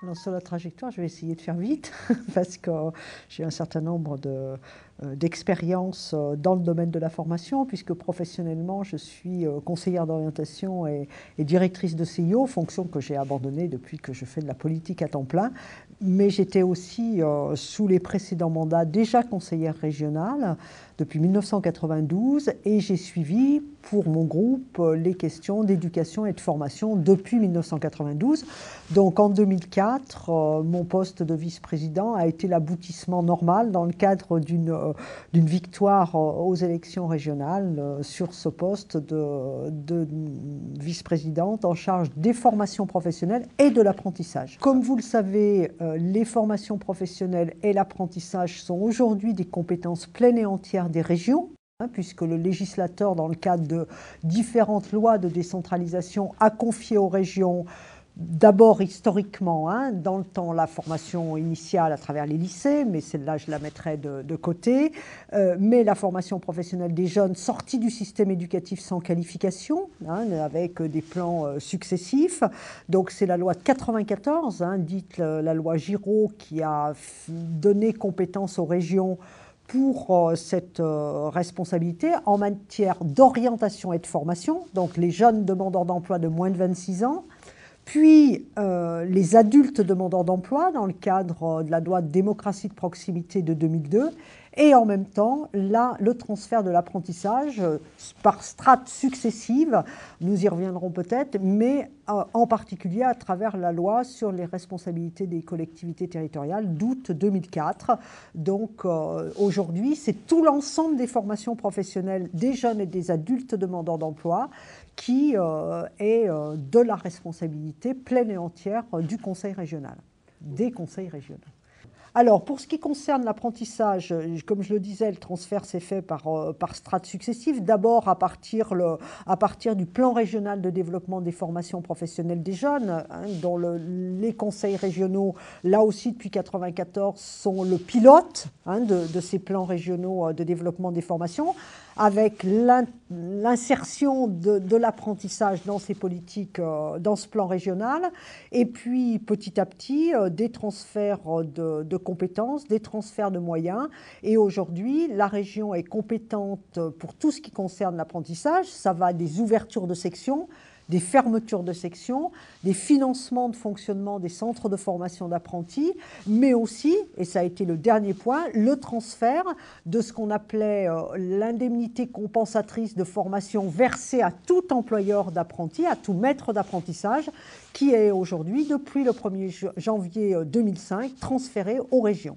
Alors sur la trajectoire, je vais essayer de faire vite parce que j'ai un certain nombre d'expériences dans le domaine de la formation, puisque professionnellement, je suis conseillère d'orientation et directrice de CIO, fonction que j'ai abandonnée depuis que je fais de la politique à temps plein. Mais j'étais aussi, sous les précédents mandats, déjà conseillère régionale depuis 1992 et j'ai suivi pour mon groupe les questions d'éducation et de formation depuis 1992. Donc en 2004, mon poste de vice-président a été l'aboutissement normal dans le cadre d'une victoire aux élections régionales sur ce poste de vice-présidente en charge des formations professionnelles et de l'apprentissage. Comme vous le savez, les formations professionnelles et l'apprentissage sont aujourd'hui des compétences pleines et entières des régions, puisque le législateur, dans le cadre de différentes lois de décentralisation, a confié aux régions d'abord historiquement, dans le temps, la formation initiale à travers les lycées, mais celle-là, je la mettrai de côté, mais la formation professionnelle des jeunes sortis du système éducatif sans qualification, avec des plans successifs. Donc c'est la loi de 94, dite la loi Giraud, qui a donné compétence aux régions pour cette responsabilité en matière d'orientation et de formation, donc les jeunes demandeurs d'emploi de moins de 26 ans, puis les adultes demandeurs d'emploi dans le cadre de la loi de démocratie de proximité de 2002, et en même temps le transfert de l'apprentissage par strates successives, nous y reviendrons peut-être, mais en particulier à travers la loi sur les responsabilités des collectivités territoriales d'août 2004. Donc aujourd'hui, c'est tout l'ensemble des formations professionnelles des jeunes et des adultes demandeurs d'emploi qui est de la responsabilité pleine et entière du conseil régional, des conseils régionaux. Alors, pour ce qui concerne l'apprentissage, comme je le disais, le transfert s'est fait par strates successives. D'abord, à partir du plan régional de développement des formations professionnelles des jeunes, dont les conseils régionaux, là aussi depuis 1994, sont le pilote de ces plans régionaux de développement des formations, avec l'insertion de l'apprentissage dans ces politiques, dans ce plan régional, et puis petit à petit des transferts de compétences, des transferts de moyens. Et aujourd'hui, la région est compétente pour tout ce qui concerne l'apprentissage. Ça va des ouvertures de sections, des fermetures de sections, des financements de fonctionnement des centres de formation d'apprentis, mais aussi, et ça a été le dernier point, le transfert de ce qu'on appelait l'indemnité compensatrice de formation versée à tout employeur d'apprentis, à tout maître d'apprentissage, qui est aujourd'hui, depuis le 1er janvier 2005, transféré aux régions.